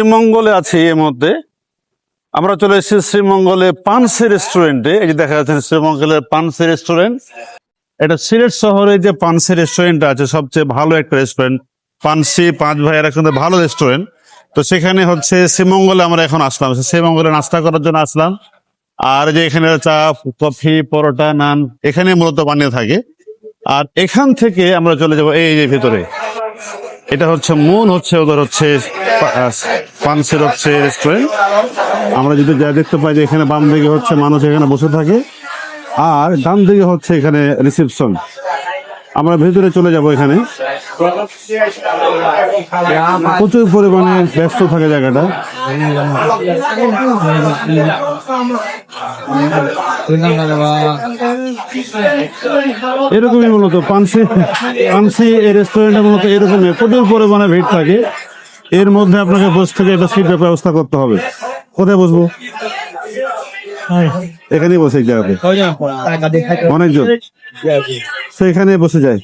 শ্রীমঙ্গলে আছি এর মধ্যে। আমরা চলে এসেছি শ্রীমঙ্গলে পানসি রেস্টুরেন্টে। এই যে দেখা যাচ্ছে শ্রীমঙ্গলের পানসি রেস্টুরেন্ট। এটা সিলেট শহরে যে পানসি রেস্টুরেন্ট আছে সবচেয়ে ভালো একটা রেস্টুরেন্ট। পানসি পাঁচ ভাইয়ের একসাথে ভালো রেস্টুরেন্ট। তো সেখানে হচ্ছে শ্রীমঙ্গলে আমরা এখন আসলাম, শ্রীমঙ্গলে নাস্তা করার জন্য আসলাম। আর যে এখানে চা, কফি, পরোটা, নান এখানে মূলত বানিয়ে থাকে। আর এখান থেকে আমরা চলে যাব এই যে ভিতরে। এটা হচ্ছে মূল হচ্ছে ওদের হচ্ছে পানসির হচ্ছে রেস্টুরেন্ট। আমরা যদি যা দেখতে পাই যে এখানে বাম দিকে হচ্ছে মানুষ এখানে বসে থাকে, আর ডান দিকে হচ্ছে এখানে রিসেপশন। আমরা ভেতরে চলে যাব। এখানে প্রচুর পরিমাণে ব্যস্ত থাকে জায়গাটা। এরকমই মূলত পানসি এই রেস্টুরেন্টে মূলত এরকমই প্রচুর পরিমাণে ভিড় থাকে। এর মধ্যে আপনাকে বসে থেকে একটা সিটের ব্যবস্থা করতে হবে। কোথায় বসবো? এখানেই বসে জায়গাতে অনেকজন সেখানে বসে যায়।